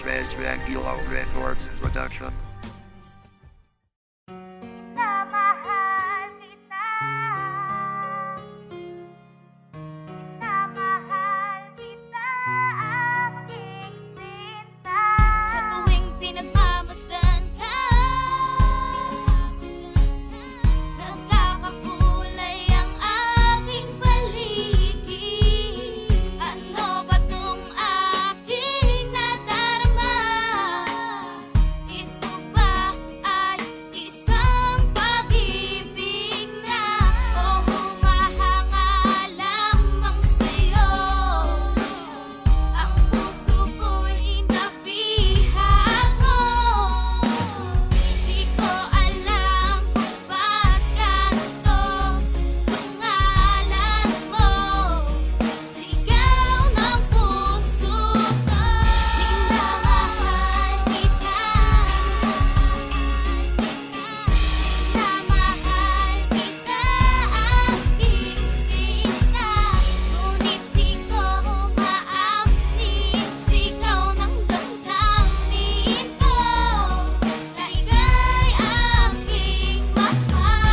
Regular Records Production. Sa tuwing pinagmamasdan ka, nagkakakulay ang aking paligid. Ano ba tong aking nadarama? Ito ba ay isang pag-ibig na o humahanga lamang sa'yo? Ang puso ko'y nabihango. Di ko alam kung ba't ganito pangalan mo. Sigaw ng puso ko, minamahal kita. Minamahal kita, aking sinta. Ngunit di ko maamnin sigaw ng damdamin ko na ika'y aking mahal.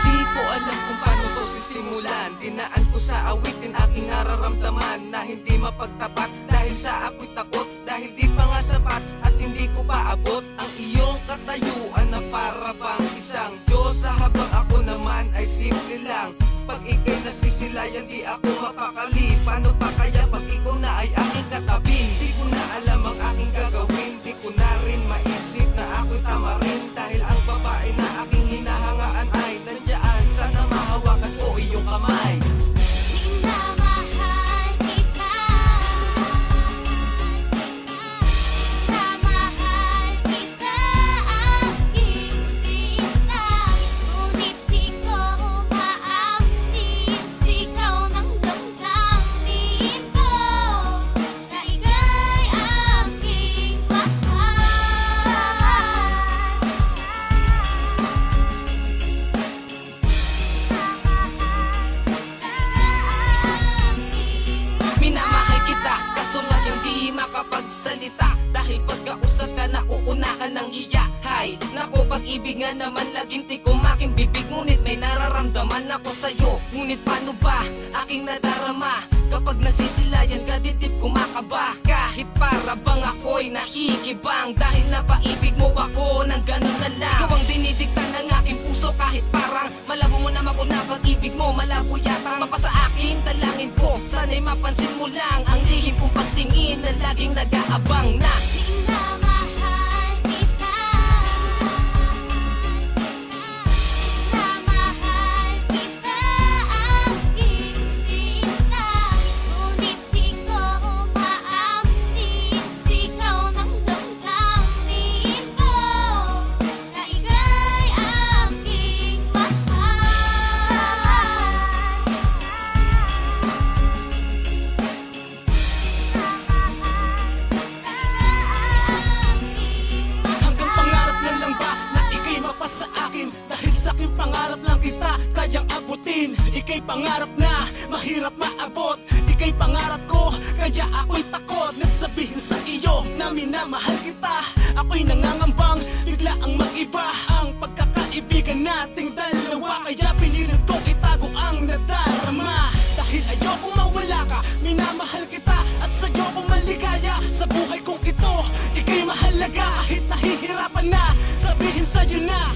Di ko alam kung paano to sisimulan. Dinaan ko sa awitin aking nararamdaman na hindi mapagtapat dahil sa ako'y takot, dahil di pa nga sapat at hindi ko pa abot ang iyong katayuan na para bang isang Diyosa, habang ako naman ay simple lang. Pag ika'y nasisilayan di ako mapakali. Paano pa kaya pag ikaw na ay aking katabi? Di ko na alam ang aking gagawin. Di ko na rin maisip na ako'y tama rin, dahil ang babae na aking hinahangaan ay nandiyan. Sana mahawakan ko iyong kamay. Minamahal kita. Minamahal kita, aking sinta. Ngunit di ko maamnin sigaw ng damdamin ko na ika'y aking mahal. Minamahal kita, kaso nga hindi makapagsalita, dahil pagkausap ka nauuna ka ng hiyahay. Naku, pag-ibig nga naman laging tikom aking bibig, ngunit may nararamdaman ako sa'yo. Ngunit paano ba aking nadarama? Kapag nasisilayan ka, dibdib kumakaba. Kahit para bang ako'y nahihikibang, dahil napaibig mo ako ng ganun na lang. Ikaw ang dinidikta ng aking puso, kahit parang malabo mo naman kung na pag-ibig mo malabo yata. Mapasa akin, dalangin ko, sana'y mapansin mo lang ang lihim kong pagtingin na laging nag-aabang na Minamahal kita. Minamahal kita, aking sinta. Ngunit di ko maamnin sigaw ng damdamin ko na ika'y aking mahal. Hanggang pangarap na lang ba na ika'y mapasa akin? Dahil sa aking pangarap lang kita kayang abutin. Ika'y pangarap na mahirap maabot. Ika'y pangarap ko, kaya ako'y takot na sabihin sa iyo na minamahal kita. Ako'y nangangambang bigla ang mag-iba ang pagkakaibigan nating dalawa. Kaya pinilit kong itago ang nadarama, dahil ayokong mawala ka. Minamahal kita at sa'yo kong maligaya sa buhay kong ito. Ika'y mahalaga kahit nahihirapan na. Sabihin sa'yo na